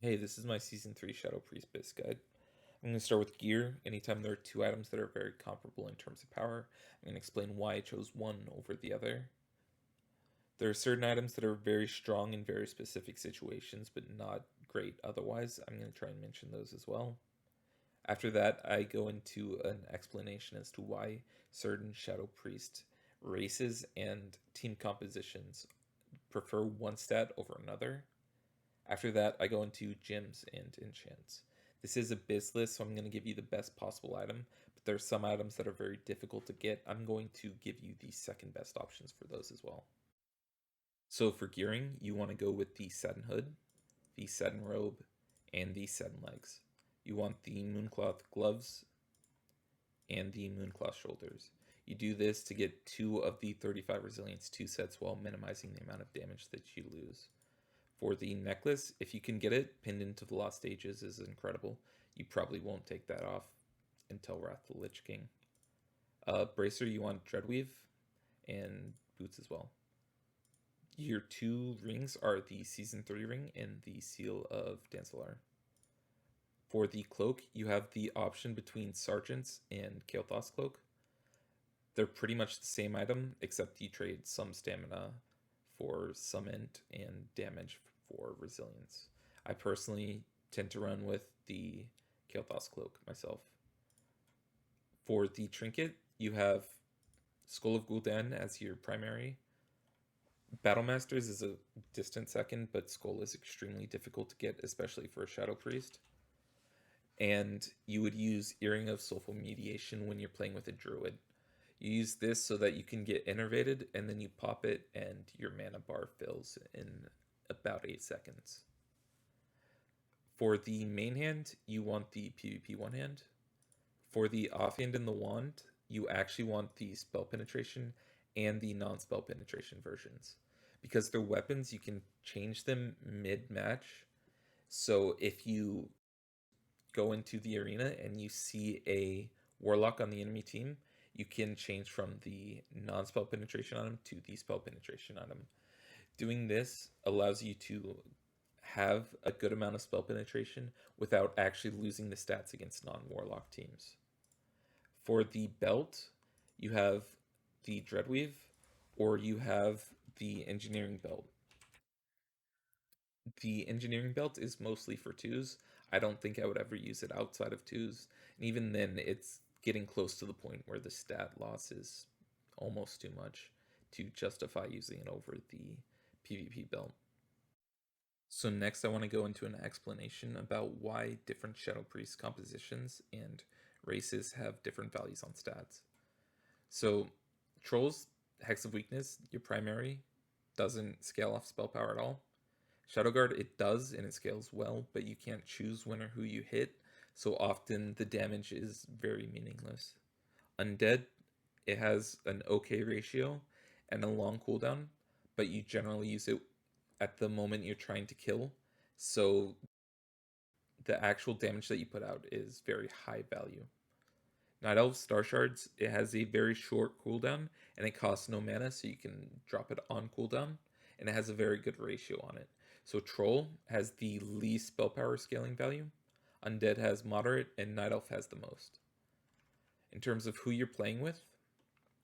Hey, this is my Season 3 Shadow Priest BIS guide. I'm going to start with gear. Anytime there are two items that are very comparable in terms of power, I'm going to explain why I chose one over the other. There are certain items that are very strong in very specific situations, but not great otherwise. I'm going to try and mention those as well. After that, I go into an explanation as to why certain Shadow Priest races and team compositions prefer one stat over another. After that, I go into gems and enchants. This is a BIS list, so I'm going to give you the best possible item, but there are some items that are very difficult to get. I'm going to give you the second best options for those as well. So for gearing, you want to go with the satin hood, the satin robe, and the satin legs. You want the mooncloth gloves and the mooncloth shoulders. You do this to get 2 of the 35 resilience 2 sets while minimizing the amount of damage that you lose. For the necklace, if you can get it pinned into the Lost Stages is incredible. You probably won't take that off until Wrath of the Lich King. Bracer, you want Dreadweave and boots as well. Your 2 rings are the Season 3 ring and the Seal of Dancelar. For the cloak, you have the option between Sergeant's and Kael'thas cloak. They're pretty much the same item, except you trade some stamina for summon and damage for resilience. I personally tend to run with the Kael'thas cloak myself. For the trinket, you have Skull of Gul'dan as your primary. Battlemasters is a distant second, but Skull is extremely difficult to get, especially for a Shadow Priest. And you would use Earring of Soulful Mediation when you're playing with a Druid. You use this so that you can get innervated, and then you pop it, and your mana bar fills in about 8 seconds. For the main hand, you want the PvP one hand. For the offhand and the wand, you actually want the spell penetration and the non-spell penetration versions. Because they're weapons, you can change them mid-match. So if you go into the arena and you see a warlock on the enemy team, you can change from the non-spell penetration item to the spell penetration item. Doing this allows you to have a good amount of spell penetration without actually losing the stats against non-warlock teams. For the belt, you have the Dreadweave, or you have the Engineering Belt. The Engineering Belt is mostly for twos. I don't think I would ever use it outside of twos, and even then, it's getting close to the point where the stat loss is almost too much to justify using it over the PvP belt. So next I want to go into an explanation about why different Shadow Priest compositions and races have different values on stats. So Trolls, Hex of Weakness, your primary, doesn't scale off spell power at all. Shadowguard, it does, and it scales well, but you can't choose when or who you hit, so often the damage is very meaningless. Undead, it has an okay ratio and a long cooldown, but you generally use it at the moment you're trying to kill, so the actual damage that you put out is very high value. Night Elf Star Shards, it has a very short cooldown, and it costs no mana, so you can drop it on cooldown, and it has a very good ratio on it. So Troll has the least spell power scaling value, Undead has moderate, and Night Elf has the most. In terms of who you're playing with,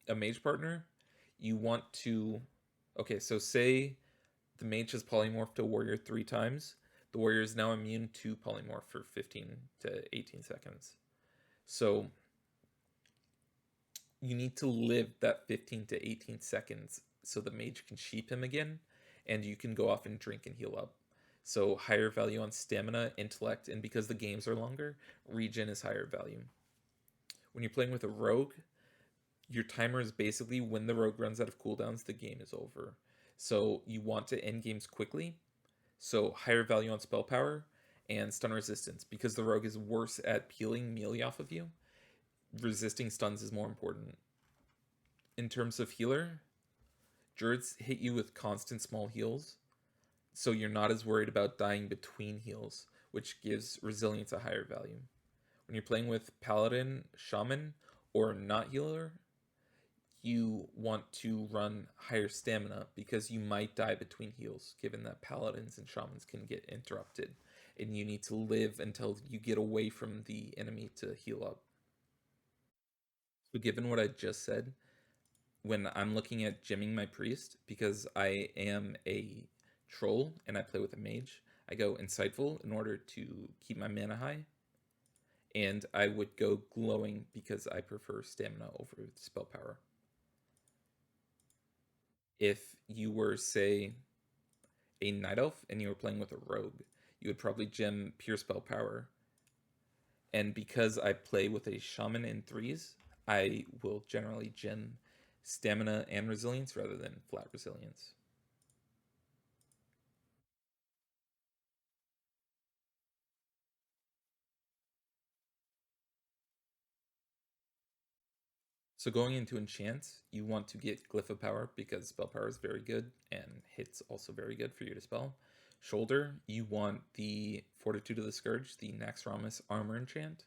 a mage partner, you want to... Okay, so say the mage has polymorphed to warrior 3 times. The warrior is now immune to polymorph for 15 to 18 seconds. So you need to live that 15 to 18 seconds so the mage can sheep him again, and you can go off and drink and heal up. So higher value on stamina, intellect, and because the games are longer, regen is higher value. When you're playing with a rogue, your timer is basically when the rogue runs out of cooldowns, the game is over. So you want to end games quickly, so higher value on spell power and stun resistance. Because the rogue is worse at peeling melee off of you, resisting stuns is more important. In terms of healer, druids hit you with constant small heals, so you're not as worried about dying between heals, which gives resilience a higher value. When you're playing with paladin, shaman, or not healer, you want to run higher stamina because you might die between heals, given that paladins and shamans can get interrupted. and you need to live until you get away from the enemy to heal up. So given what I just said, when I'm looking at gemming my priest, because I am a troll and I play with a mage, I go insightful in order to keep my mana high, and I would go glowing because I prefer stamina over spell power. If you were, say, a night elf and you were playing with a rogue, you would probably gem pure spell power. And because I play with a shaman in threes, I will generally gem stamina and resilience rather than flat resilience. So going into enchants, you want to get Glyph of Power because spell power is very good and hit's also very good for you to spell. Shoulder, you want the Fortitude of the Scourge, the Naxxramas armor enchant.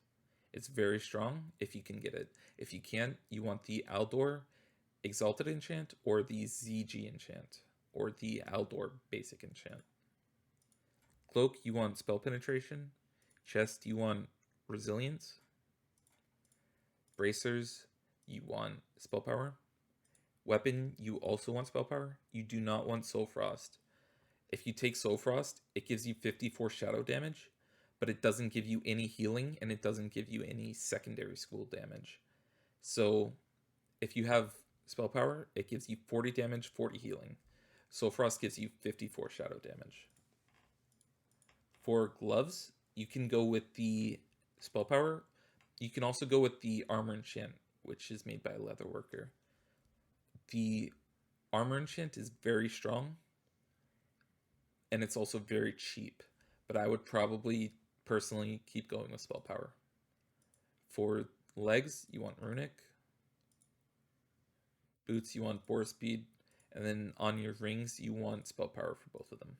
It's very strong if you can get it. If you can't, you want the Aldor Exalted enchant or the ZG enchant or the Aldor basic enchant. Cloak, you want spell penetration. Chest, you want resilience. Bracers, you want spell power. Weapon, you also want spell power. You do not want Soul Frost. If you take Soul Frost, it gives you 54 shadow damage, but it doesn't give you any healing and it doesn't give you any secondary school damage. So if you have spell power, it gives you 40 damage, 40 healing. Soul Frost gives you 54 shadow damage. For gloves, you can go with the spell power. You can also go with the armor enchant, which is made by a leatherworker. The armor enchant is very strong, and it's also very cheap. But I would probably personally keep going with spell power. For legs, you want runic. Boots, you want boar speed. And then on your rings, you want spell power for both of them.